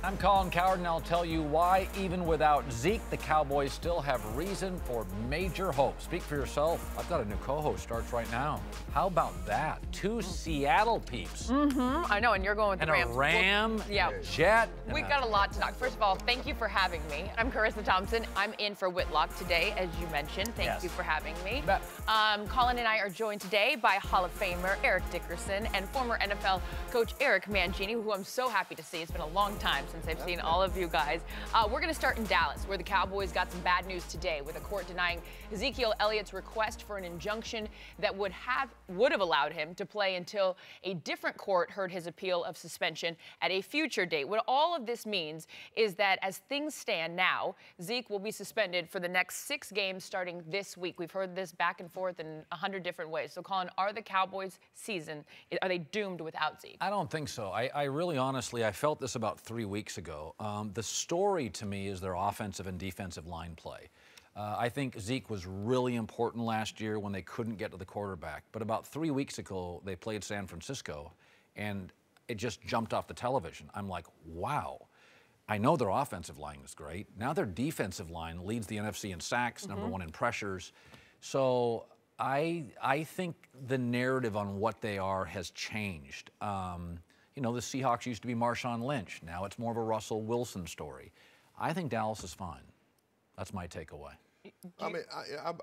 I'm Colin Cowherd, and I'll tell you why, even without Zeke, the Cowboys still have reason for major hope. Speak for yourself. I've got a new co-host starts right now. How about that? Two Seattle peeps. I know, and you're going with the Rams. And a Ram, yeah. and a Jet. We've got a lot to talk. First of all, thank you for having me. I'm Carissa Thompson. I'm in for Whitlock today, as you mentioned. Thank you for having me. Colin and I are joined today by Hall of Famer Eric Dickerson and former NFL coach Eric Mangini, who I'm so happy to see. It's been a long time since I've seen all of you guys. We're going to start in Dallas, where the Cowboys got some bad news today with a court denying Ezekiel Elliott's request for an injunction that would have allowed him to play until a different court heard his appeal of suspension at a future date. What all of this means is that as things stand now, Zeke will be suspended for the next 6 games starting this week. We've heard this back and forth in 100 different ways. So, Colin, are the Cowboys' season, are they doomed without Zeke? I don't think so. I really, honestly, I felt this about 3 weeks ago. The story to me is their offensive and defensive line play. I think Zeke was really important last year when they couldn't get to the quarterback. But about 3 weeks ago, they played San Francisco, and it just jumped off the television. I'm like, wow. I know their offensive line is great. Now their defensive line leads the NFC in sacks, number 1 in pressures. So I think the narrative on what they are has changed. You know, the Seahawks used to be Marshawn Lynch. Now it's more of a Russell Wilson story. I think Dallas is fine. That's my takeaway. I mean,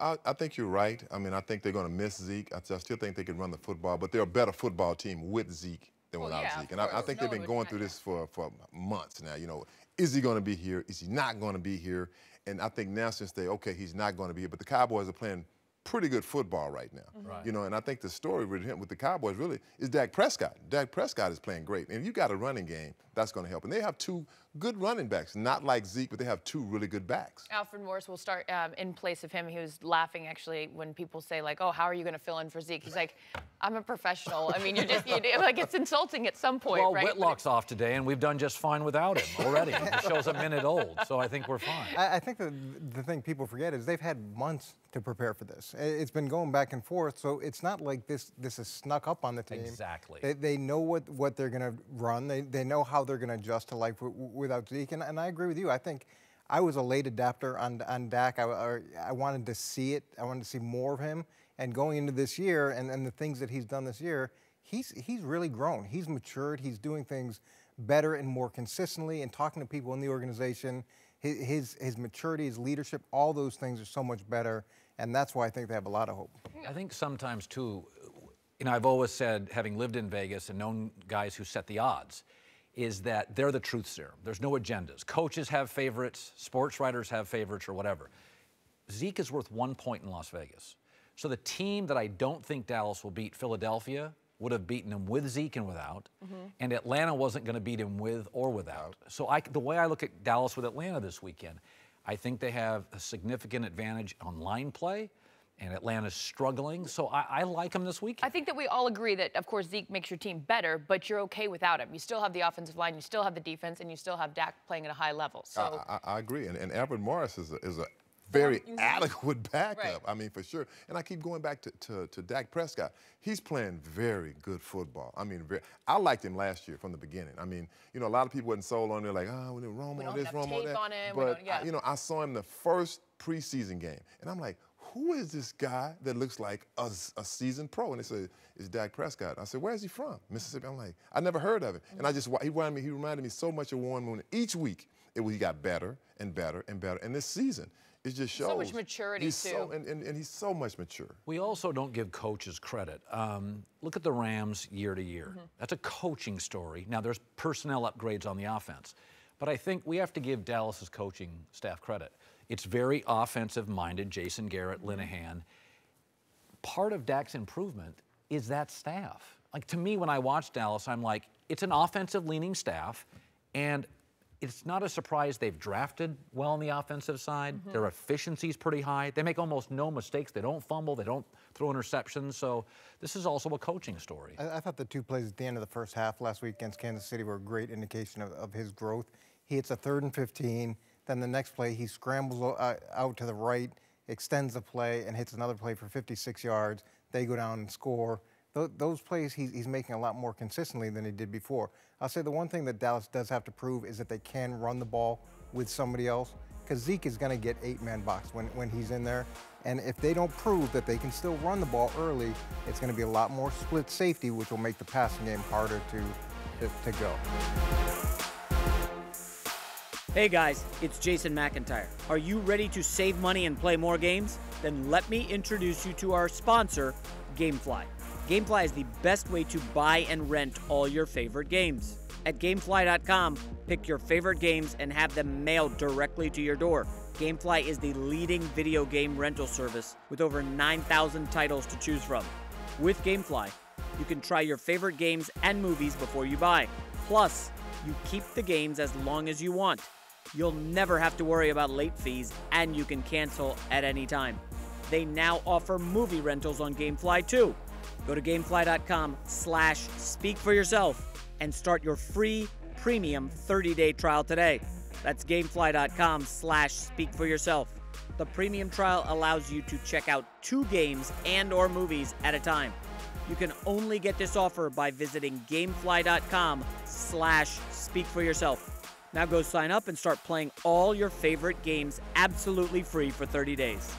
I think you're right. I mean, I think they're going to miss Zeke. I still think they can run the football, but they're a better football team with Zeke than without Zeke. And I think they've been going through this for months now. You know, is he going to be here? Is he not going to be here? And I think now since he's not going to be here, but the Cowboys are playing pretty good football right now. You know, and I think the story with the Cowboys really is Dak Prescott. Dak Prescott is playing great. And if you got a running game, that's going to help. And they have 2 good running backs, not like Zeke, but they have 2 really good backs. Alfred Morris will start in place of him. He was laughing, actually, when people say, like, oh, how are you going to fill in for Zeke? He's like, I'm a professional. I mean, like, it's insulting at some point, well, right? Well, Whitlock's off today, and we've done just fine without him already. The show's a minute old, so I think we're fine. I think the thing people forget is they've had months to prepare for this. It's been going back and forth, so it's not like this has snuck up on the team. Exactly. They know what they're going to run. They know how they're going to adjust to life without Zeke, and I agree with you. I think I was a late adapter on Dak. I wanted to see it. I wanted to see more of him. And going into this year and the things that he's done this year, he's really grown. He's matured. He's doing things better and more consistently and talking to people in the organization. His maturity, his leadership, all those things are so much better, and that's why I think they have a lot of hope. I think sometimes, too, you know, I've always said, having lived in Vegas and known guys who set the odds, is that they're the truth serum. There's no agendas. Coaches have favorites, sports writers have favorites, or whatever. Zeke is worth 1 point in Las Vegas. So the team that I don't think Dallas will beat, Philadelphia, would have beaten him with Zeke and without, and Atlanta wasn't going to beat him with or without. So the way I look at Dallas with Atlanta this weekend, I think they have a significant advantage on line play, and Atlanta's struggling, so I like them this weekend. I think that we all agree that, of course, Zeke makes your team better, but you're okay without him. You still have the offensive line, you still have the defense, and you still have Dak playing at a high level. So I agree, and Alfred Morris is a very adequate backup. I mean, for sure. And I keep going back to Dak Prescott. He's playing very good football. I mean, I liked him last year from the beginning. I mean, you know, a lot of people wasn't sold on it, like, oh, we didn't Romo on this, Romo on that. On him. But, you know, I saw him the first preseason game, and I'm like, who is this guy that looks like a seasoned pro? And they said, it's Dak Prescott. I said, where's he from? Mississippi. I'm like, I never heard of it. And he reminded me so much of Warren Moon. Each week, he got better and better and better. And this season, it just shows. So much maturity, too. And he's so much mature. We also don't give coaches credit. Look at the Rams year to year. That's a coaching story. Now, there's personnel upgrades on the offense. But I think we have to give Dallas's coaching staff credit. It's very offensive-minded, Jason Garrett, Linehan. Part of Dak's improvement is that staff. Like, to me, when I watch Dallas, I'm like, it's an offensive-leaning staff, and it's not a surprise they've drafted well on the offensive side. Their efficiency's pretty high. They make almost no mistakes. They don't fumble. They don't throw interceptions. So this is also a coaching story. I thought the 2 plays at the end of the first half last week against Kansas City were a great indication of his growth. He hits a 3rd and 15. Then the next play, he scrambles out to the right, extends the play, and hits another play for 56 yards. They go down and score. those plays he's making a lot more consistently than he did before. I'll say the one thing that Dallas does have to prove is that they can run the ball with somebody else, because Zeke is going to get 8-man box when he's in there. And if they don't prove that they can still run the ball early, it's going to be a lot more split safety, which will make the passing game harder to go. Hey guys, it's Jason McIntyre. Are you ready to save money and play more games? Then let me introduce you to our sponsor, GameFly. GameFly is the best way to buy and rent all your favorite games. At GameFly.com, pick your favorite games and have them mailed directly to your door. GameFly is the leading video game rental service with over 9,000 titles to choose from. With GameFly, you can try your favorite games and movies before you buy. Plus, you keep the games as long as you want. You'll never have to worry about late fees, and you can cancel at any time. They now offer movie rentals on GameFly too. Go to GameFly.com/speakforyourself and start your free premium 30-day trial today. That's GameFly.com/speakforyourself. The premium trial allows you to check out 2 games and/or movies at a time. You can only get this offer by visiting GameFly.com/speakforyourself. Now go sign up and start playing all your favorite games absolutely free for 30 days.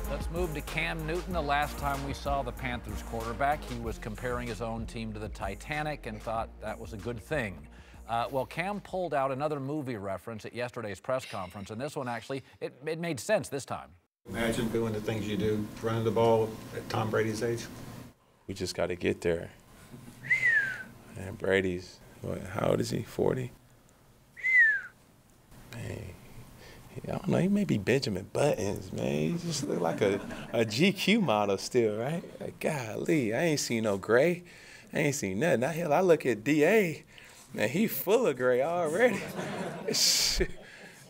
Let's move to Cam Newton. The last time we saw the Panthers quarterback, he was comparing his own team to the Titanic and thought that was a good thing. Well, Cam pulled out another movie reference at yesterday's press conference, and this one actually, it made sense this time. Imagine doing the things you do, running the ball at Tom Brady's age. We just got to get there. And Brady's, how old is he, 40? Man, I don't know, he may be Benjamin Buttons, man. He just look like a GQ model still, right? Like, golly, I ain't seen no gray. I ain't seen nothing. I look at DA, man, he full of gray already.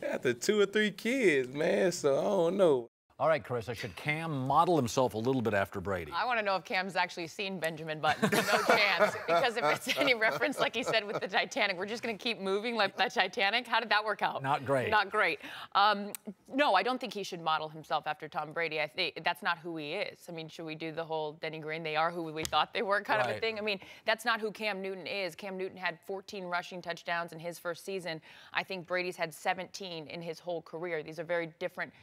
After 2 or 3 kids, man, so I don't know. All right, Carissa, should Cam model himself a little bit after Brady? I want to know if Cam's actually seen Benjamin Button. No chance. Because if it's any reference, like he said with the Titanic, we're just going to keep moving like the Titanic. How did that work out? Not great. Not great. No, I don't think he should model himself after Tom Brady. I think that's not who he is. I mean, should we do the whole Denny Green, they are who we thought they were kind of a thing? I mean, that's not who Cam Newton is. Cam Newton had 14 rushing touchdowns in his first season. I think Brady's had 17 in his whole career. These are very different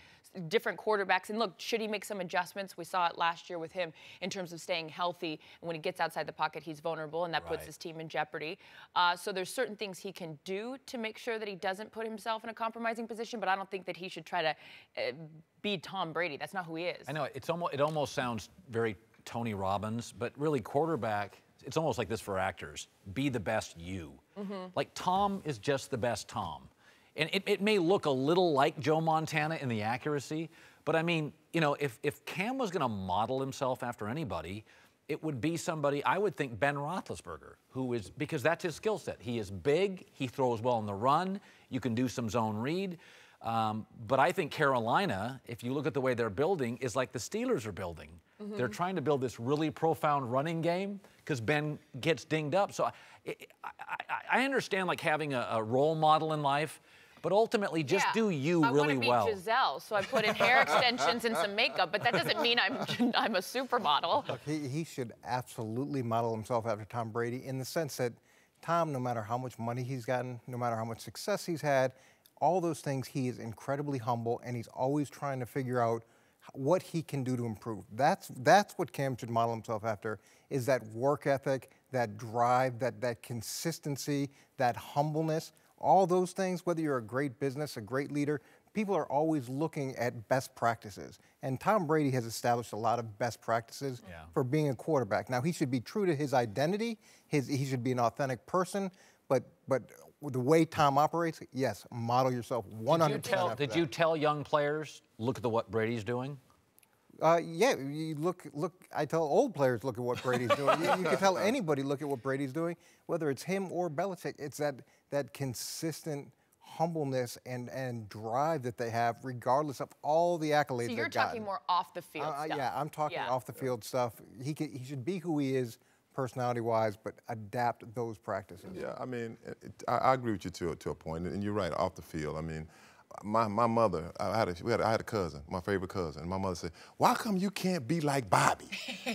quarterbacks. And look, should he make some adjustments? We saw it last year with him in terms of staying healthy. And when he gets outside the pocket, he's vulnerable, and that puts his team in jeopardy. So there's certain things he can do to make sure that he doesn't put himself in a compromising position, but I don't think that he should try to be Tom Brady. That's not who he is. I know, it almost sounds very Tony Robbins, but really quarterback, it's almost like this for actors. Be the best you. Like Tom is just the best Tom. And it may look a little like Joe Montana in the accuracy, but I mean, you know, if Cam was going to model himself after anybody, it would be somebody, I would think Ben Roethlisberger, who is, because that's his skill set. He is big, he throws well in the run, you can do some zone read. But I think Carolina, if you look at the way they're building, is like the Steelers are building. They're trying to build this really profound running game because Ben gets dinged up. So I understand like having a role model in life, but ultimately just do you really well. I want to be Giselle, so I put in hair extensions and some makeup, but that doesn't mean I'm a supermodel. Look, he should absolutely model himself after Tom Brady in the sense that Tom, no matter how much money he's gotten, no matter how much success he's had, all those things, he is incredibly humble, and he's always trying to figure out what he can do to improve. That's what Cam should model himself after, is that work ethic, that drive, that consistency, that humbleness. All those things, whether you're a great business, a great leader, people are always looking at best practices. And Tom Brady has established a lot of best practices for being a quarterback. Now, he should be true to his identity. He should be an authentic person. But the way Tom operates, yes, model yourself 100%. Did you tell young players, look at what Brady's doing? Yeah, you look. I tell old players, look at what Brady's doing. You can tell anybody, look at what Brady's doing, whether it's him or Belichick. It's that consistent humbleness and drive that they have, regardless of all the accolades. So you're talking more off the field stuff. Yeah, I'm talking off the field stuff. He should be who he is, personality-wise, but adapt those practices. Yeah, I mean, I agree with you to a point, and you're right, off the field. I mean, my mother, I had a cousin, my favorite cousin, and my mother said, "Why come you can't be like Bobby?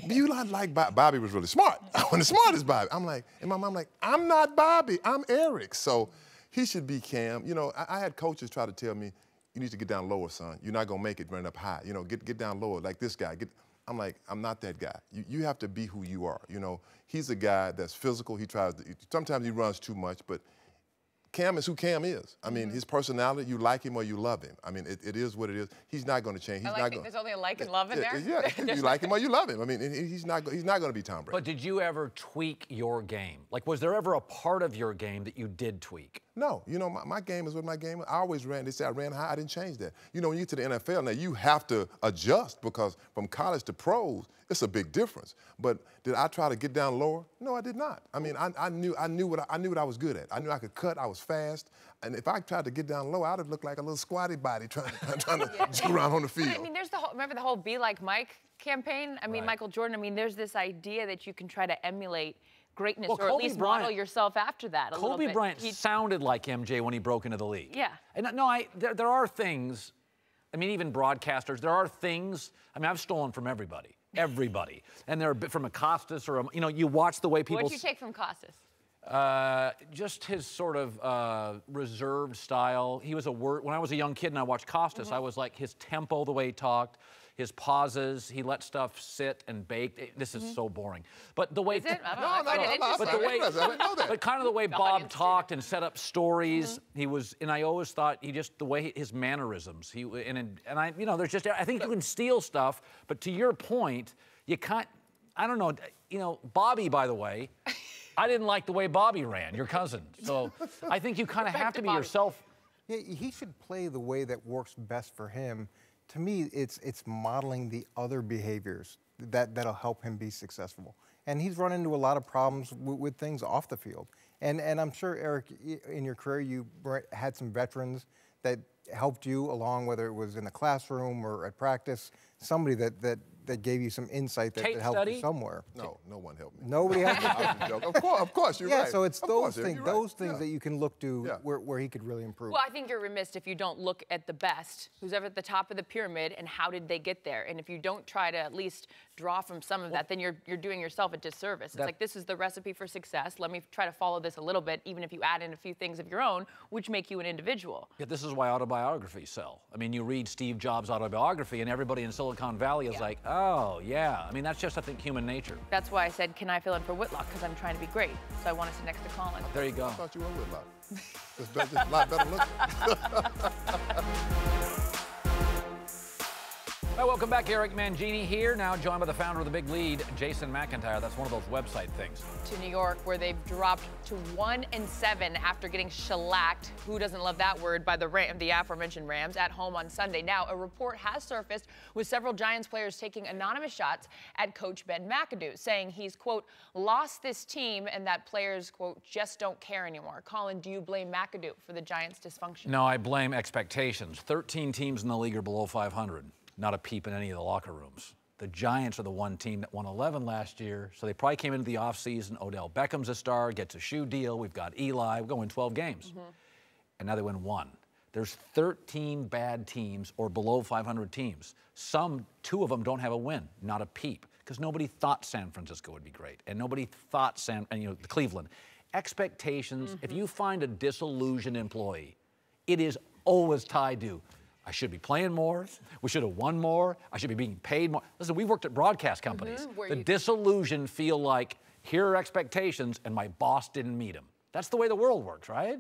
You not like Bobby." Bobby was really smart. I wasn't as smart as Bobby. I'm like, and my mom like, "I'm not Bobby, I'm Eric." So he should be Cam. You know, I had coaches try to tell me, "You need to get down lower, son. You're not gonna make it running up high. You know, get down lower like this guy." I'm like, I'm not that guy. You have to be who you are. You know, he's a guy that's physical. Sometimes he runs too much, but Cam is who Cam is. I mean, his personality, you like him or you love him. I mean, it is what it is. He's not going to change. There's only a like and love in there. Yeah, you like him or you love him. I mean, he's not going to be Tom Brady. But did you ever tweak your game? Like, was there ever a part of your game that you did tweak? No, you know, my game is what my game is. I always ran. They say I ran high. I didn't change that. You know, when you get to the NFL now, you have to adjust because from college to pros, it's a big difference. But did I try to get down lower? No, I did not. I mean, I knew what I was good at. I knew I could cut. I was fast. And if I tried to get down low, I'd have looked like a little squatty body trying to jump around on the field. But, I mean, there's remember the whole "Be Like Mike" campaign? I mean, Michael Jordan. I mean, there's this idea that you can try to emulate greatness, or at least model yourself after that a little bit. Kobe Bryant sounded like MJ when he broke into the league. Yeah. And no, there are things, I mean, even broadcasters, there are things, I mean, I've stolen from everybody. And they're from a Costas or, you know, you watch the way people... What'd you take from Costas? Just his sort of reserved style. He was when I was a young kid and I watched Costas, I was like his tempo, the way he talked, his pauses, he let stuff sit and bake. This is so boring. But the way... Is it? I find it interesting. But the way, I didn't know that. but kind of the way Bob talked and set up stories, he was, and I always thought the way his mannerisms, and I, you know, there's just, I think you can steal stuff, but to your point, you can't, I don't know, you know, Bobby, by the way, I didn't like the way Bobby ran, your cousin. So I think you kind of have to be yourself. Yeah, he should play the way that works best for him. To me, it's modeling the other behaviors that'll help him be successful. And he's run into a lot of problems with things off the field. And I'm sure, Eric, in your career, you had some veterans that helped you along, whether it was in the classroom or at practice, somebody that gave you some insight that helped you somewhere. No one helped me. Nobody helped you? Of course, you're right. Yeah, so it's those things that you can look to where he could really improve. Well, I think you're remiss if you don't look at the best, who's ever at the top of the pyramid, and how did they get there. And if you don't try to at least draw from some of that, then you're doing yourself a disservice. It's like, this is the recipe for success. Let me try to follow this a little bit, even if you add in a few things of your own, which make you an individual. Yeah, this is why autobiographies sell. I mean, you read Steve Jobs' autobiography, and everybody in Silicon Valley is like, oh, yeah. I mean, that's just, I think, human nature. That's why I said, can I fill in for Whitlock? Because I'm trying to be great. So I want to sit next to Colin. There you go. I thought you were Whitlock. It's a lot better looking. Well, welcome back. Eric Mangini here, now joined by the founder of The Big Lead, Jason McIntyre. That's one of those website things. To New York, where they've dropped to 1-7 after getting shellacked, who doesn't love that word, by the aforementioned Rams at home on Sunday. Now, a report has surfaced with several Giants players taking anonymous shots at Coach Ben McAdoo, saying he's, quote, lost this team and that players, quote, just don't care anymore. Colin, do you blame McAdoo for the Giants' dysfunction? No, I blame expectations. 13 teams in the league are below 500. Not a peep in any of the locker rooms. The Giants are the one team that won 11 last year, so they probably came into the offseason. Odell Beckham's a star, gets a shoe deal. We've got Eli. We're going 12 games. And now they win 1. There's 13 bad teams or below 500 teams. 2 of them don't have a win, not a peep, because nobody thought San Francisco would be great, and nobody thought Cleveland. Expectations, if you find a disillusioned employee, it is always tied to, I should be playing more. We should have won more. I should be being paid more. Listen, we've worked at broadcast companies. The disillusioned feel like, here are expectations, and my boss didn't meet them. That's the way the world works, right?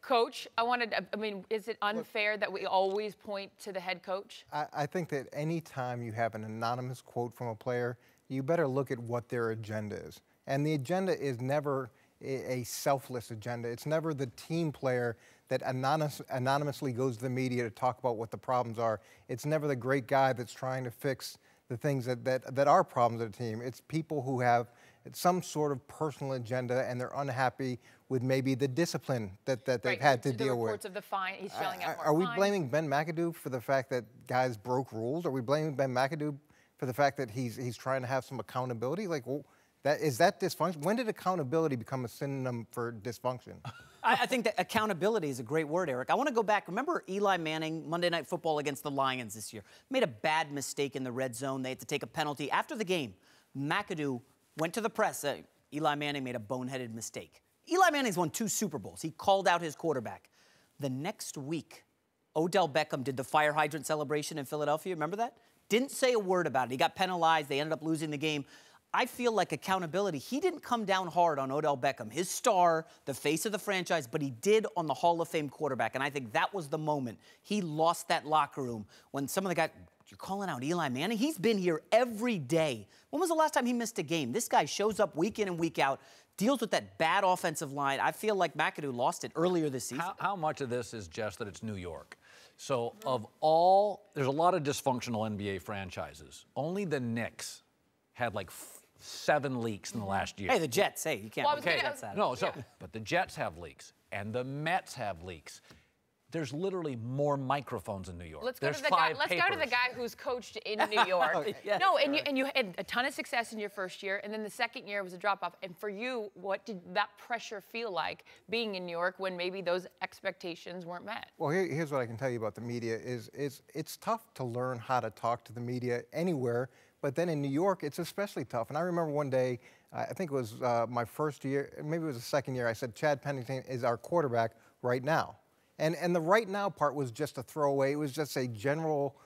Coach, I mean, is it unfair that we always point to the head coach? I think that any time you have an anonymous quote from a player, you better look at what their agenda is. And the agenda is never a selfless agenda. It's never the team player that anonymously goes to the media to talk about what the problems are. It's never the great guy that's trying to fix the things that are problems of the team. It's people who have some sort of personal agenda and they're unhappy with maybe the discipline that they've had to deal with. Reports of the fine, he's yelling out more Are we blaming Ben McAdoo for the fact that guys broke rules? Are we blaming Ben McAdoo for the fact that he's trying to have some accountability? Like, well, is that dysfunction? When did accountability become a synonym for dysfunction? I think that accountability is a great word, Eric. I want to go back. Remember Eli Manning, Monday Night Football against the Lions this year? Made a bad mistake in the red zone. They had to take a penalty. After the game, McAdoo went to the press. Eli Manning made a boneheaded mistake. Eli Manning's won 2 Super Bowls. He called out his quarterback. The next week, Odell Beckham did the fire hydrant celebration in Philadelphia. Remember that? Didn't say a word about it. He got penalized. They ended up losing the game. I feel like accountability. He didn't come down hard on Odell Beckham, his star, the face of the franchise, but he did on the Hall of Fame quarterback. And I think that was the moment he lost that locker room when some of the guys, you're calling out Eli Manning? He's been here every day. When was the last time he missed a game? This guy shows up week in and week out, deals with that bad offensive line. I feel like McAdoo lost it earlier this season. How much of this is just that it's New York? So of all, there's a lot of dysfunctional NBA franchises. Only the Knicks had like 7 leaks in the last year. Hey, the Jets. Hey, you can't. Well, but the Jets have leaks, and the Mets have leaks. There's literally more microphones in New York. Let's go to the guy who's coached in New York. Yes. No, and you had a ton of success in your first year, and then the second year was a drop-off. And for you, what did that pressure feel like being in New York when maybe those expectations weren't met? Well, here's what I can tell you about the media is it's tough to learn how to talk to the media anywhere, but then in New York, it's especially tough. And I remember one day, I think it was my first year, maybe it was the second year, I said, Chad Pennington is our quarterback right now. And the right now part was just a throwaway. It was just a general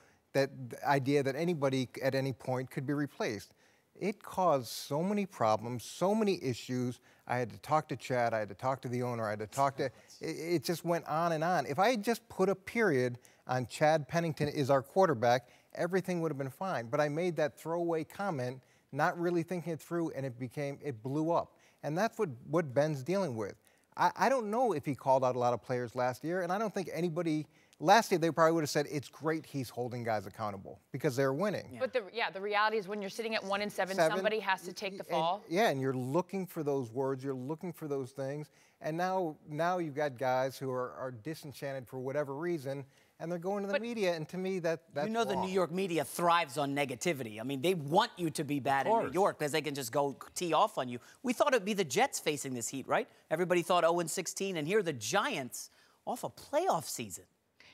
idea that anybody at any point could be replaced. It caused so many problems, so many issues. I had to talk to Chad. I had to talk to the owner. I had to talk to – it just went on and on. If I had just put a period on Chad Pennington is our quarterback, everything would have been fine. But I made that throwaway comment, not really thinking it through, and it blew up. And that's what Ben's dealing with. I don't know if he called out a lot of players last year, and I don't think anybody last year they probably would have said it's great he's holding guys accountable because they're winning. Yeah. But the reality is when you're sitting at 1-7, somebody has to take the fall. And you're looking for those words, you're looking for those things, and now you've got guys who are disenchanted for whatever reason. And they're going to the media, and to me, that's You know, wrong. The New York media thrives on negativity. I mean, they want you to be bad in New York because they can just go tee off on you. We thought it would be the Jets facing this heat, right? Everybody thought 0-16, and here are the Giants off a playoff season.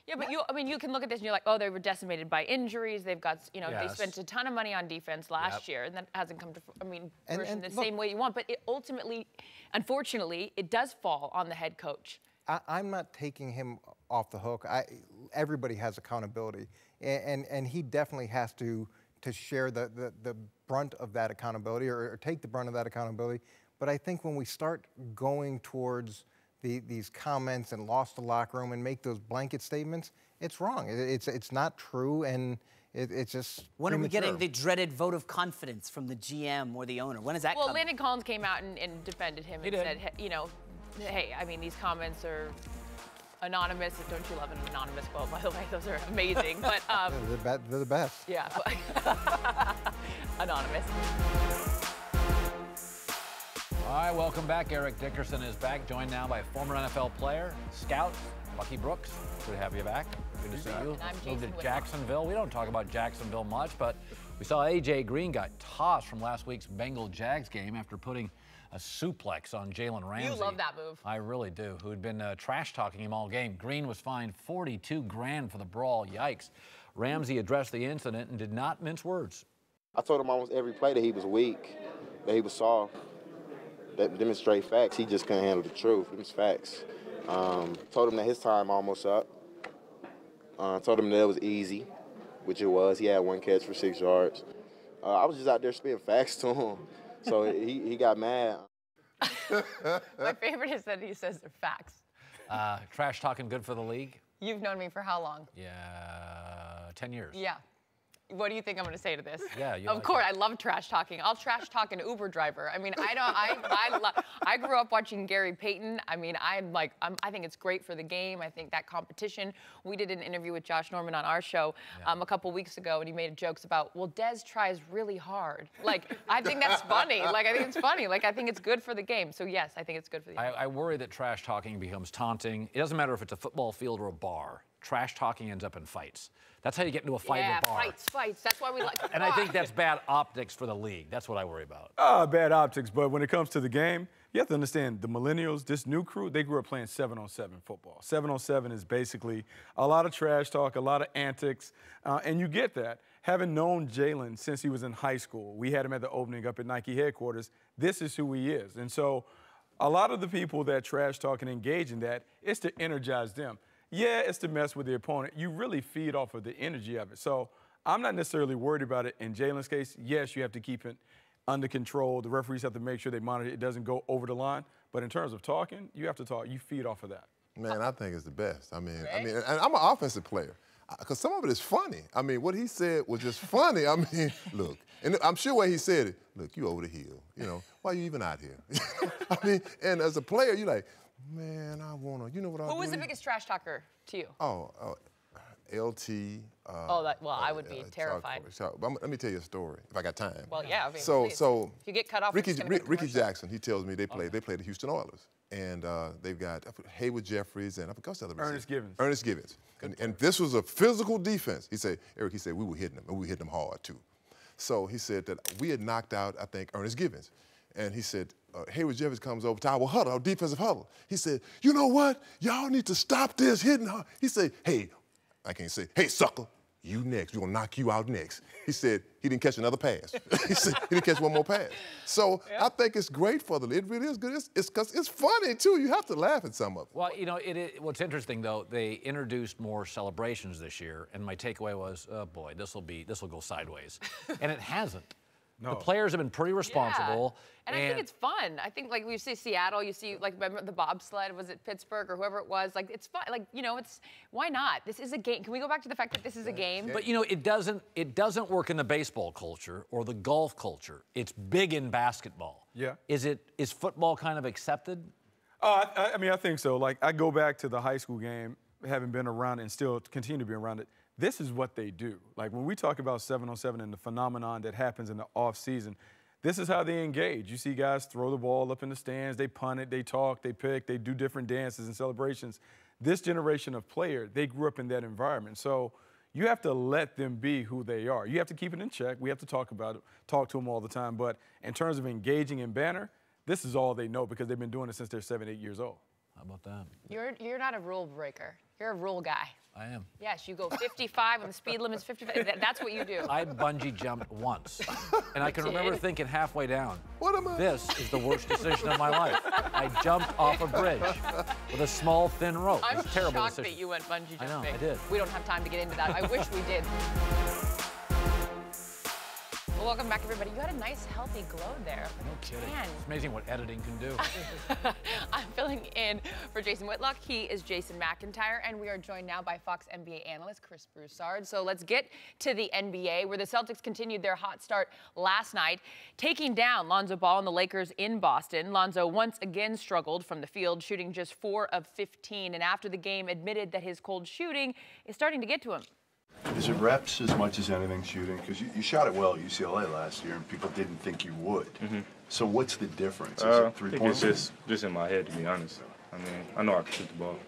Yeah, but you can look at this and you're like, oh, they were decimated by injuries. They've got, they spent a ton of money on defense last year, and that hasn't come to, fruition the same way you want. But it ultimately, unfortunately, it does fall on the head coach. I'm not taking him off the hook. Everybody has accountability, and he definitely has to share the brunt of that accountability or take the brunt of that accountability. But I think when we start going towards these comments and lost the locker room and make those blanket statements, it's wrong. It's not true, and it's just When are we getting the dreaded vote of confidence from the GM or the owner? When is that coming? Well, Landon Collins came out and defended him and said, hey, I mean, these comments are anonymous. Don't you love an anonymous quote, by the way? Those are amazing. But they're the best. Yeah. Anonymous. All right, welcome back. Eric Dickerson is back, joined now by former NFL player, scout, Bucky Brooks. Good to have you back. Good to see you. And I'm Moved Jason to Jacksonville. We don't talk about Jacksonville much, but we saw A.J. Green got tossed from last week's Bengal-Jags game after putting a suplex on Jalen Ramsey. You love that move. I really do. Who had been trash-talking him all game. Green was fined $42,000 for the brawl. Yikes. Ramsey addressed the incident and did not mince words. I told him almost every play that he was weak, that he was soft. That demonstrate facts. He just couldn't handle the truth. It was facts. Told him that his time almost up. Told him that it was easy, which it was. He had 1 catch for 6 yards. I was just out there spitting facts to him. So he got mad. My favorite is that he says they're facts. Trash talking good for the league? You've known me for how long? Yeah, 10 years. Yeah. What do you think I'm going to say to this? Yeah, you of course, I love trash talking. I'll trash talk an Uber driver. I mean, I grew up watching Gary Payton. I mean, I think it's great for the game. I think that competition. We did an interview with Josh Norman on our show a couple weeks ago, and he made jokes about, well, Dez tries really hard. Like, I think that's funny. Like, I think it's funny. Like, I think it's good for the game. So yes, I think it's good for the game. I worry that trash talking becomes taunting. It doesn't matter if it's a football field or a bar. Trash talking ends up in fights. That's how you get into a fight in a bar. Yeah, fights. That's why we like to And I think that's bad optics for the league. That's what I worry about. Bad optics, but when it comes to the game, You have to understand, the millennials, this new crew, they grew up playing 7-on-7 football. 7-on-7 is basically a lot of trash talk, a lot of antics, and you get that. Having known Jalen since he was in high school, we had him at the opening up at Nike headquarters, this is who he is. And so a lot of the people that trash talk and engage in that, it's to energize them. Yeah, it's to mess with the opponent. You really feed off of the energy of it. So I'm not necessarily worried about it. In Jalen's case, yes, you have to keep it under control. The referees have to make sure they monitor it doesn't go over the line. But in terms of talking, you have to talk. You feed off of that. Man, I think it's the best. I mean, and I'm an offensive player because some of it is funny. I mean, what he said was just funny. I mean, look, and I'm sure where he said it, look, you over the hill. You know, why are you even out here? I mean, and as a player, you're like, man, I want to, you know what I Who was the biggest trash talker to you? LT. I would be terrified. Let me tell you a story, if I got time. Well, yeah. I mean, so if you get cut off, Ricky Jackson, he tells me they play the Houston Oilers, and they've got Hayward Jeffries and I forgot the other receiver. Ernest Givens. And this was a physical defense. He said, Eric, we were hitting them, and we were hitting them hard too. So he said that we had knocked out, I think, Ernest Givens. And he said, Hayward Jeffries comes over to our huddle, our defensive huddle. He said, you know what? Y'all need to stop this hitting hard. He said, hey, I can't say, hey, sucker, you next. We're going to knock you out next. He said he didn't catch another pass. He said he didn't catch one more pass. So I think it's great for the league. It really is good. It's because it's funny, too. You have to laugh at some of it. Well, you know, what's interesting, though, they introduced more celebrations this year, and my takeaway was, oh, boy, this will go sideways. And it hasn't. No. The players have been pretty responsible. Yeah. And I think it's fun. I think, like, we see Seattle, you see, like, remember the bobsled, was it Pittsburgh or whoever it was? Like, it's fun. Like, you know, why not? This is a game. Can we go back to the fact that this is a game? But, you know, it doesn't work in the baseball culture or the golf culture. It's big in basketball. Yeah. Is football kind of accepted? I mean, I think so. Like, I go back to the high school game, having been around it and still continue to be around it. This is what they do. Like, when we talk about 7-on-7 and the phenomenon that happens in the off season, this is how they engage. You see guys throw the ball up in the stands, they punt it, they talk, they pick, they do different dances and celebrations. This generation of player, they grew up in that environment. So you have to let them be who they are. You have to keep it in check. We have to talk about it, talk to them all the time. But in terms of engaging in banner, this is all they know because they've been doing it since they're 7, 8 years old. How about that? You're not a rule breaker. You're a rule guy. I am. Yes, you go 55 and the speed limit's 55. That's what you do. I bungee jumped once. And I can remember thinking halfway down, this is the worst decision of my life. I jumped off a bridge with a small, thin rope. I'm it was a terrible shocked decision. that you went bungee jumping. I know, I did. We don't have time to get into that. I wish we did. Well, welcome back, everybody. You had a nice, healthy glow there. No kidding. It's amazing what editing can do. I'm filling in for Jason Whitlock. He is Jason McIntyre, and we are joined now by Fox NBA analyst Chris Broussard. So let's get to the NBA, where the Celtics continued their hot start last night, taking down Lonzo Ball and the Lakers in Boston. Lonzo once again struggled from the field, shooting just 4 of 15, and after the game admitted that his cold shooting is starting to get to him. Is it reps as much as anything shooting? Because you shot it well at UCLA last year, and people didn't think you would. So what's the difference? Is it 3 points? I think it's just in my head, to be honest. I mean, I know I can shoot the ball.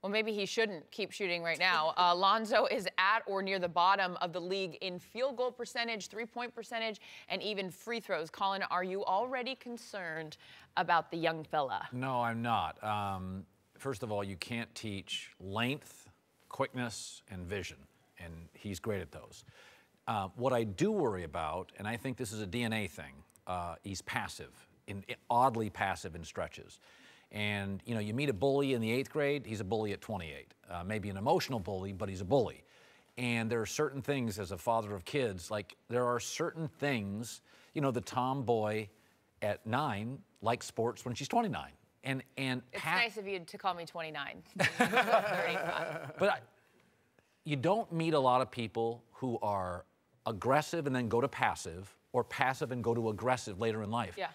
Well, maybe he shouldn't keep shooting right now. Lonzo is at or near the bottom of the league in field goal percentage, three-point percentage, and even free throws. Colin, are you already concerned about the young fella? No, I'm not. First of all, you can't teach length, quickness, and vision. And he's great at those. What I do worry about, and I think this is a DNA thing, he's passive, oddly passive in stretches. And, you know, you meet a bully in the 8th grade, he's a bully at 28. Maybe an emotional bully, but he's a bully. And there are certain things, as a father of kids, like there are certain things, you know, the tomboy at 9 likes sports when she's 29. And it's nice of you to call me 29. But you don't meet a lot of people who are aggressive and then go to passive, or passive and go to aggressive later in life. Yeah.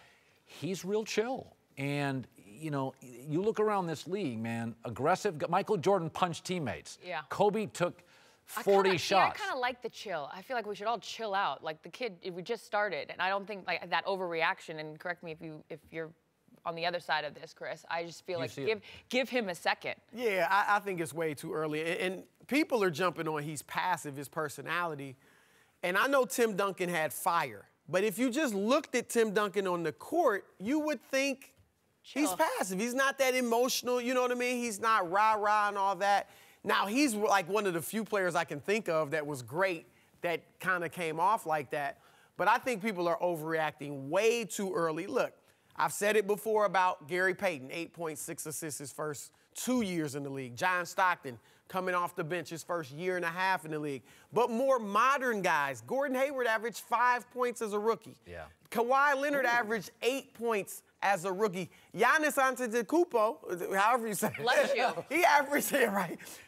He's real chill. And, you know, you look around this league, man, aggressive. Michael Jordan punched teammates. Yeah. Kobe took 40 shots. I kind of like the chill. I feel like we should all chill out. Like the kid, we just started, and I don't think like that overreaction, and correct me if you're on the other side of this, Chris. I just feel like give him a second. Yeah, I think it's way too early. And people are jumping on he's passive, his personality. And I know Tim Duncan had fire. But if you just looked at Tim Duncan on the court, you would think He's passive. He's not that emotional, you know what I mean? He's not rah-rah and all that. Now, he's like one of the few players I can think of that was great that kind of came off like that. But I think people are overreacting way too early. Look, I've said it before about Gary Payton, 8.6 assists his first 2 years in the league. John Stockton coming off the bench his first year and a half in the league. But more modern guys, Gordon Hayward averaged 5 points as a rookie. Yeah. Kawhi Leonard averaged 8 points as a rookie. Giannis Antetokounmpo, however you say it. Bless you. He averaged,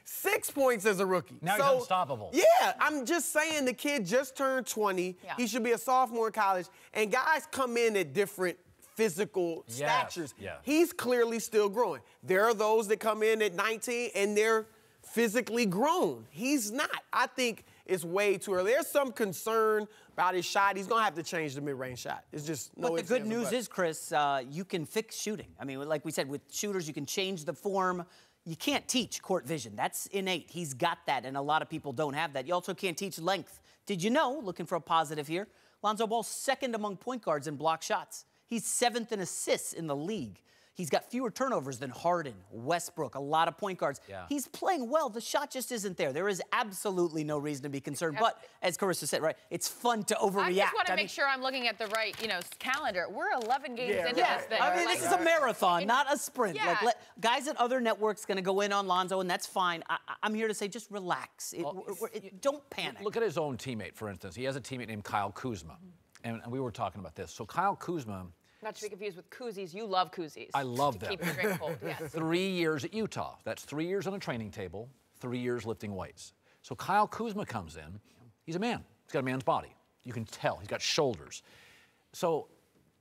6 points as a rookie. Now he's unstoppable. Yeah, I'm just saying the kid just turned 20. Yeah. He should be a sophomore in college. And guys come in at different physical statures. Yeah. He's clearly still growing. There are those that come in at 19 and they're physically grown. He's not. I think it's way too early. There's some concern about his shot. He's going to have to change the mid-range shot. It's just no. But the good news is, Chris, you can fix shooting. I mean, like we said, with shooters, you can change the form. You can't teach court vision. That's innate. He's got that, and a lot of people don't have that. You also can't teach length. Did you know, looking for a positive here, Lonzo Ball's second among point guards in block shots. He's 7th in assists in the league. He's got fewer turnovers than Harden, Westbrook, a lot of point guards. Yeah. He's playing well. The shot just isn't there. There is absolutely no reason to be concerned. But as Carissa said, right, it's fun to overreact. I just want to make sure I'm looking at the right, calendar. We're 11 games into this thing. I mean, this is a marathon, not a sprint. Yeah. Like, guys at other networks going to go in on Lonzo, and that's fine. I'm here to say just relax. Don't panic. Look at his own teammate, for instance. He has a teammate named Kyle Kuzma. And we were talking about this. So Kyle Kuzma... Not to be confused with koozies. You love koozies. I love them. Keep your drink cold. Yes. 3 years at Utah. That's 3 years on a training table, 3 years lifting weights. So Kyle Kuzma comes in. He's a man. He's got a man's body. You can tell. He's got shoulders. So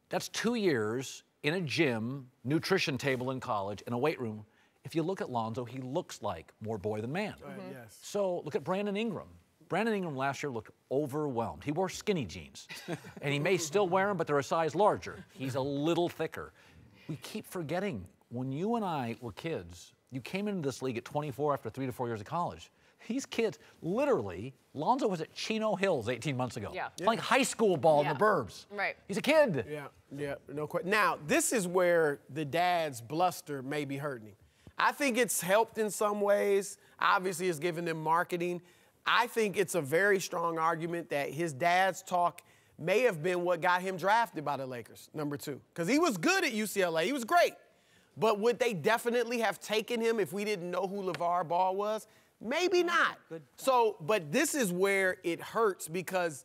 that's 2 years in a gym, nutrition table in college, in a weight room. If you look at Lonzo, he looks like more boy than man. Yes. So look at Brandon Ingram. Brandon Ingram last year looked overwhelmed. He wore skinny jeans. And he may still wear them, but they're a size larger. He's a little thicker. We keep forgetting, when you and I were kids, you came into this league at 24 after 3 to 4 years of college. These kids, literally, Lonzo was at Chino Hills 18 months ago. Playing high school ball in the burbs. Right. He's a kid. Yeah, no question. Now, this is where the dad's bluster may be hurting him. I think it's helped in some ways. Obviously, it's given them marketing. I think it's a very strong argument that his dad's talk may have been what got him drafted by the Lakers, number 2. Because he was good at UCLA. He was great. But would they definitely have taken him if we didn't know who LeVar Ball was? Maybe not. So, but this is where it hurts because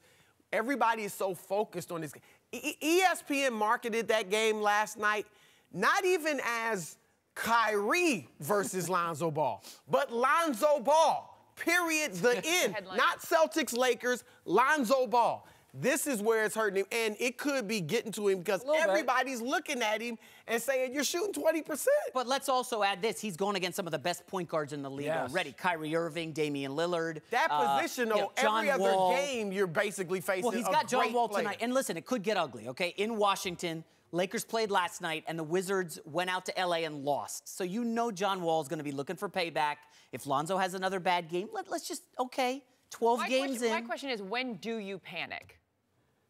everybody is so focused on this. ESPN marketed that game last night not even as Kyrie versus Lonzo Ball, but Lonzo Ball. Period, the end. Not Celtics, Lakers, Lonzo Ball. This is where it's hurting him, and it could be getting to him because everybody's looking at him and saying, you're shooting 20%. But let's also add this. He's going against some of the best point guards in the league already. Kyrie Irving, Damian Lillard. That position, though, every other game you're basically facing Well, he's got John Wall player tonight. And listen, it could get ugly, okay? In Washington, Lakers played last night, and the Wizards went out to L.A. and lost. So you know John Wall's going to be looking for payback. If Lonzo has another bad game, let's just, 12 games in. My question is, when do you panic?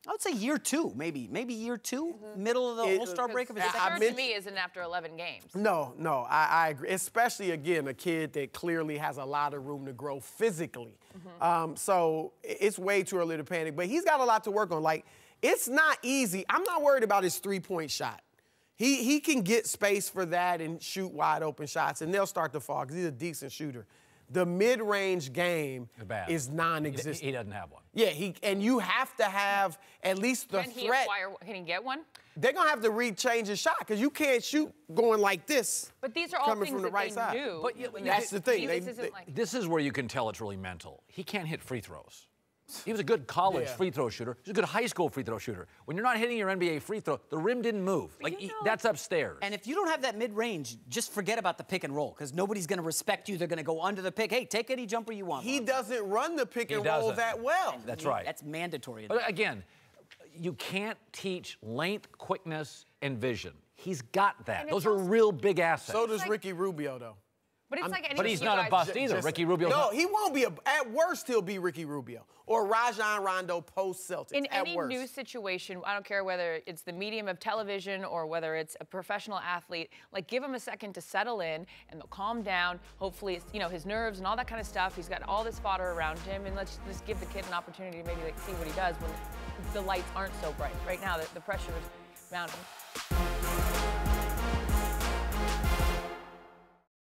I would say year 2, maybe year 2, middle of the All-Star break. Of his to me isn't after 11 games. No, I agree. Especially, again, a kid that clearly has a lot of room to grow physically. So it's way too early to panic. But he's got a lot to work on. Like, it's not easy. I'm not worried about his three-point shot. He can get space for that and shoot wide-open shots, and they'll start to fall because he's a decent shooter. The mid-range game is non-existent. He doesn't have one. Yeah, and you have to have at least the threat. Can he get one? They're going to have to change his shot because you can't shoot going like this. But these are all coming things from the that right they side. do. But that's the thing. This is where you can tell it's really mental. He can't hit free throws. He was a good college free throw shooter. He was a good high school free throw shooter. When you're not hitting your NBA free throw, the rim didn't move. That's upstairs. And if you don't have that mid-range, just forget about the pick and roll because nobody's going to respect you. They're going to go under the pick. Hey, take any jumper you want. He doesn't run the pick and roll that well. That's right. That's mandatory. But again, you can't teach length, quickness, and vision. He's got that. Those are real big assets. So does Ricky Rubio, though. But it's like any But he's not a bust either. Ricky Rubio. No, he won't be. At worst, he'll be Ricky Rubio or Rajon Rondo post-Celtics. In any new situation, I don't care whether it's the medium of television or whether it's a professional athlete, like give him a second to settle in and they'll calm down. Hopefully, it's, you know, his nerves and all that kind of stuff. He's got all this fodder around him, and let's just give the kid an opportunity to maybe like see what he does when the lights aren't so bright. Right now, the pressure is mounting.